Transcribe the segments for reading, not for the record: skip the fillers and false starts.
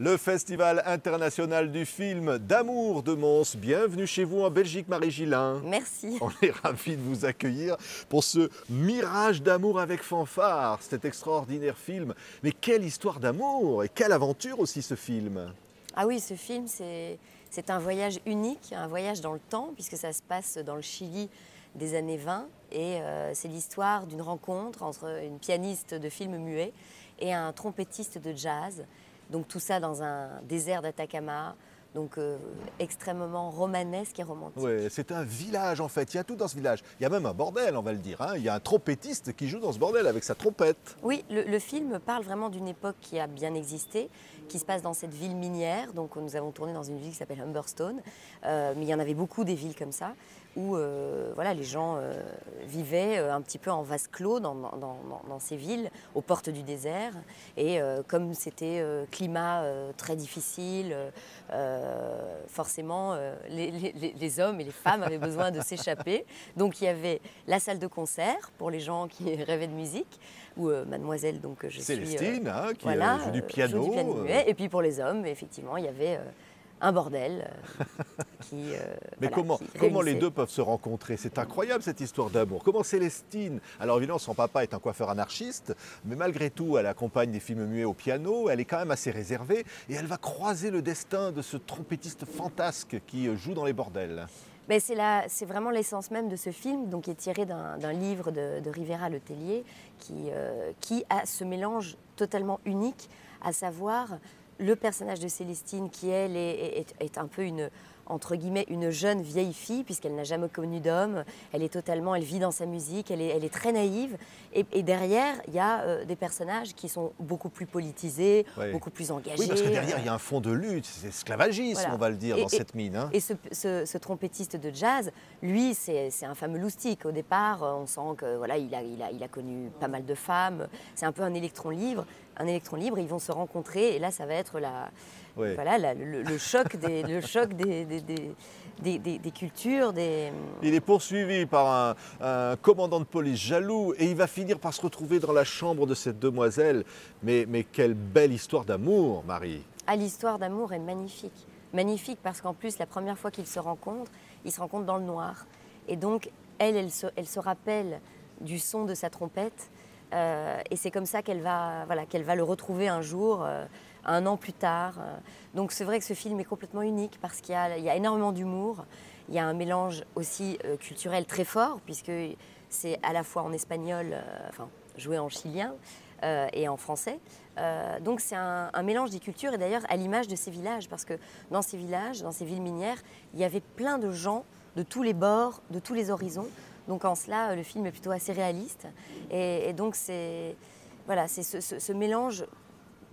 Le Festival international du film d'amour de Mons. Bienvenue chez vous en Belgique, Marie Gillin. Merci. On est ravis de vous accueillir pour ce mirage d'amour avec fanfare, cet extraordinaire film. Mais quelle histoire d'amour et quelle aventure aussi ce film. Ah oui, ce film, c'est un voyage unique, un voyage dans le temps, puisque ça se passe dans le Chili des années 20. Et c'est l'histoire d'une rencontre entre une pianiste de film muet et un trompettiste de jazz. Donc tout ça dans un désert d'Atacama, donc extrêmement romanesque et romantique. Oui, c'est un village en fait, il y a tout dans ce village. Il y a même un bordel, on va le dire. Hein. Il y a un trompettiste qui joue dans ce bordel avec sa trompette. Oui, le film parle vraiment d'une époque qui a bien existé, qui se passe dans cette ville minière. Donc nous avons tourné dans une ville qui s'appelle Humberstone, mais il y en avait beaucoup des villes comme ça, où voilà, les gens vivaient un petit peu en vase clos dans ces villes, aux portes du désert. Et comme c'était climat très difficile, forcément les hommes et les femmes avaient besoin de s'échapper. Donc il y avait la salle de concert pour les gens qui rêvaient de musique, où mademoiselle, donc je Célestine, suis, qui joue du piano. Joue du piano muet. Et puis pour les hommes, effectivement, il y avait un bordel Mais voilà, comment les deux peuvent se rencontrer? C'est incroyable cette histoire d'amour. Comment Célestine, alors évidemment son papa est un coiffeur anarchiste, mais malgré tout elle accompagne des films muets au piano, elle est quand même assez réservée et elle va croiser le destin de ce trompettiste fantasque qui joue dans les bordels. C'est vraiment l'essence même de ce film, donc, qui est tiré d'un livre de Rivera Le Tellier, qui a ce mélange totalement unique, à savoir le personnage de Célestine, qui elle est un peu entre guillemets une jeune vieille fille, puisqu'elle n'a jamais connu d'homme, elle vit dans sa musique, elle est très naïve, et derrière il y a des personnages qui sont beaucoup plus politisés, Oui. beaucoup plus engagés. Oui, parce que derrière il y a un fond de lutte, c'est esclavagisme, Voilà. on va le dire, dans cette mine. Hein. Et ce trompettiste de jazz, lui, c'est un fameux loustic. Au départ, on sent que voilà, il a connu pas mal de femmes. C'est un peu un électron libre. Ils vont se rencontrer, et là, ça va être Oui. voilà, le choc des cultures. Il est poursuivi par un commandant de police jaloux et il va finir par se retrouver dans la chambre de cette demoiselle. Mais quelle belle histoire d'amour, Marie. Ah, l'histoire d'amour est magnifique. Magnifique parce qu'en plus, la première fois qu'ils se rencontrent dans le noir. Et donc, elle se rappelle du son de sa trompette. Et c'est comme ça qu'elle va le retrouver un jour, un an plus tard. Donc c'est vrai que ce film est complètement unique parce qu'il y a énormément d'humour. Il y a un mélange aussi culturel très fort, puisque c'est à la fois en espagnol, joué en chilien, et en français. Donc c'est un mélange des cultures, et d'ailleurs à l'image de ces villages, parce que dans ces villages, dans ces villes minières, il y avait plein de gens de tous les bords, de tous les horizons. Donc en cela, le film est plutôt assez réaliste. Et donc c'est ce mélange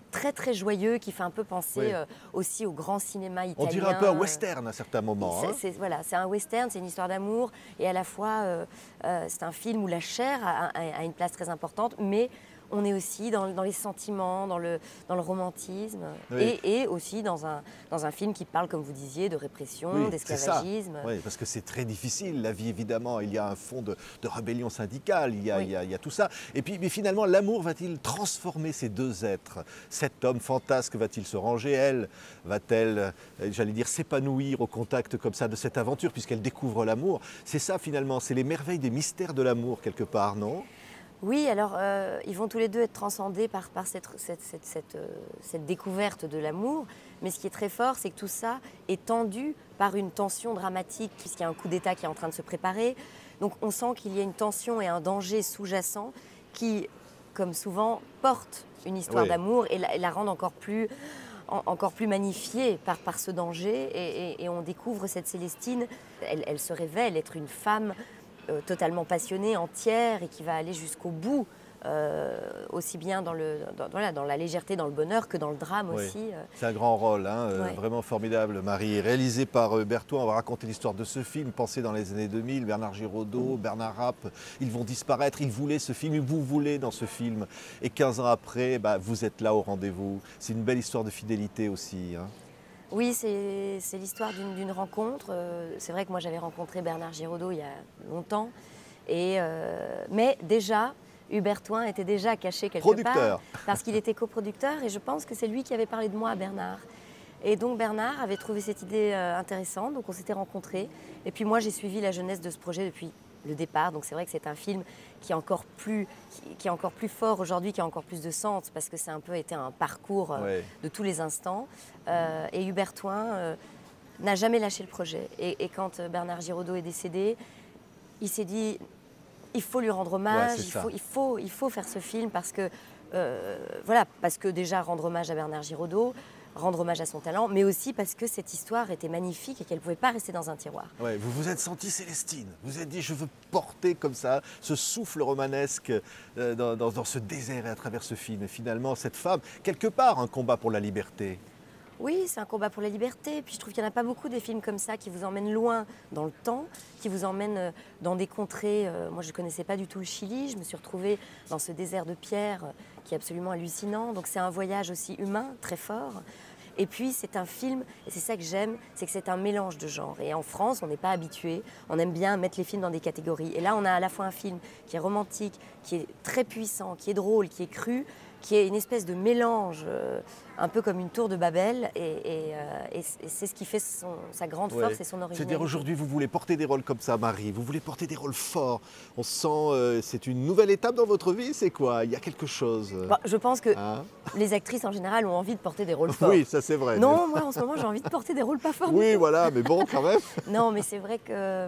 très très joyeux qui fait un peu penser aussi au grand cinéma italien. On dirait un peu un western à certains moments. C'est un western, c'est une histoire d'amour, et à la fois c'est un film où la chair a une place très importante, mais on est aussi dans les sentiments, dans le romantisme, Oui. et aussi dans un film qui parle, comme vous disiez, de répression, d'esclavagisme. Oui, parce que c'est très difficile, la vie évidemment. Il y a un fond de rébellion syndicale, il y a tout ça. Et puis mais finalement, l'amour va-t-il transformer ces deux êtres? Cet homme fantasque va-t-il se ranger? Elle va-t-elle, j'allais dire, s'épanouir au contact comme ça de cette aventure, puisqu'elle découvre l'amour? C'est ça finalement, c'est les merveilles des mystères de l'amour quelque part, non? Oui, alors ils vont tous les deux être transcendés par cette découverte de l'amour. Mais ce qui est très fort, c'est que tout ça est tendu par une tension dramatique, puisqu'il y a un coup d'État qui est en train de se préparer. Donc on sent qu'il y a une tension et un danger sous-jacent qui, comme souvent, porte une histoire d'amour et la rendent encore plus magnifiée par ce danger. Et on découvre cette Célestine, elle se révèle être une femme totalement passionnée, entière, et qui va aller jusqu'au bout, aussi bien dans la légèreté, dans le bonheur, que dans le drame aussi. C'est un grand rôle, vraiment formidable, Marie. Réalisé par Berthoud, on va raconter l'histoire de ce film, pensé dans les années 2000, Bernard Giraudot, Bernard Rapp, ils vont disparaître, ils voulaient ce film, vous voulez dans ce film. Et 15 ans après, vous êtes là au rendez-vous. C'est une belle histoire de fidélité aussi. Hein. Oui, c'est l'histoire d'une rencontre. C'est vrai que moi j'avais rencontré Bernard Giraudot il y a longtemps. Mais déjà, Hubert Thoin était déjà caché quelque Producteur. part parce qu'il était coproducteur et je pense que c'est lui qui avait parlé de moi à Bernard. Et donc Bernard avait trouvé cette idée intéressante, donc on s'était rencontrés. Et puis moi j'ai suivi la jeunesse de ce projet depuis le départ, donc c'est vrai que c'est un film qui est encore plus fort aujourd'hui, qui a encore plus de sens parce que c'est un peu été un parcours de tous les instants. Et Hubert Thoin n'a jamais lâché le projet. Et quand Bernard Giraudot est décédé, il s'est dit il faut lui rendre hommage, il faut faire ce film parce que voilà, parce que déjà rendre hommage à Bernard Giraudot, rendre hommage à son talent, mais aussi parce que cette histoire était magnifique et qu'elle ne pouvait pas rester dans un tiroir. Ouais, vous vous êtes senti Célestine, vous vous êtes dit je veux porter comme ça ce souffle romanesque dans ce désert et à travers ce film. Et finalement, cette femme, quelque part, un combat pour la liberté. Oui, c'est un combat pour la liberté. Puis je trouve qu'il n'y en a pas beaucoup des films comme ça qui vous emmènent loin dans le temps, qui vous emmènent dans des contrées. Moi, je ne connaissais pas du tout le Chili. Je me suis retrouvée dans ce désert de pierre qui est absolument hallucinant. Donc c'est un voyage aussi humain, très fort. Et puis c'est un film, et c'est ça que j'aime, c'est que c'est un mélange de genres. Et en France, on n'est pas habitué, on aime bien mettre les films dans des catégories. Et là, on a à la fois un film qui est romantique, qui est très puissant, qui est drôle, qui est cru, qui est une espèce de mélange, un peu comme une tour de Babel, et c'est ce qui fait sa grande force et son originalité. C'est-à-dire aujourd'hui, vous voulez porter des rôles comme ça, Marie, vous voulez porter des rôles forts. On sent, c'est une nouvelle étape dans votre vie, c'est quoi? Il y a quelque chose. Je pense que les actrices en général ont envie de porter des rôles forts. Oui, ça c'est vrai. Non, moi en ce moment j'ai envie de porter des rôles pas forts. Oui, voilà, mais bon, quand même. Non, mais c'est vrai que...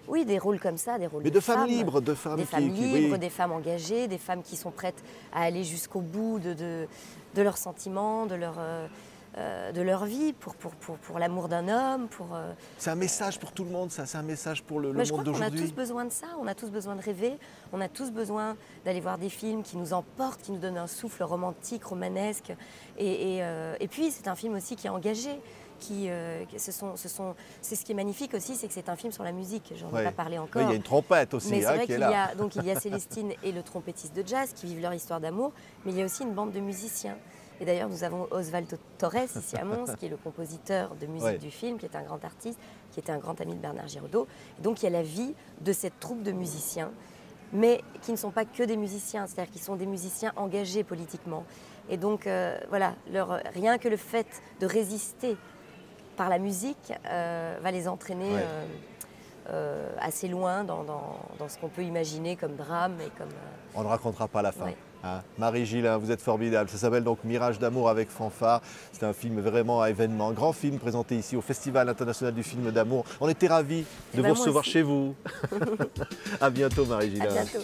Oui, des rôles comme ça, des rôles mais de femmes libres, de femmes libres, des femmes engagées, des femmes qui sont prêtes à aller jusqu'au bout de leurs sentiments, de leur vie, pour l'amour d'un homme. C'est un message pour tout le monde, ça, c'est un message pour le monde d'aujourd'hui. On a tous besoin de ça, on a tous besoin de rêver, on a tous besoin d'aller voir des films qui nous emportent, qui nous donnent un souffle romantique, romanesque. Et puis c'est un film aussi qui est engagé. C'est ce qui est magnifique aussi, c'est que c'est un film sur la musique. J'en ai pas parlé encore. Il y a une trompette aussi qui est là. Donc il y a Célestine et le trompettiste de jazz qui vivent leur histoire d'amour, mais il y a aussi une bande de musiciens. Et d'ailleurs, nous avons Osvaldo Torres ici à Mons, qui est le compositeur de musique du film, qui est un grand artiste, qui était un grand ami de Bernard Giraudot. Et donc il y a la vie de cette troupe de musiciens, mais qui ne sont pas que des musiciens, c'est-à-dire qu'ils sont des musiciens engagés politiquement. Et donc voilà, rien que le fait de résister par la musique, va les entraîner assez loin dans ce qu'on peut imaginer comme drame. On ne racontera pas la fin. Hein. Marie Gillin, vous êtes formidable. Ça s'appelle donc Mirage d'amour avec fanfare. C'est un film vraiment à événement. Un grand film présenté ici au Festival international du film d'amour. On était ravis de vous recevoir chez vous. À bientôt, Marie Gillin. À bientôt.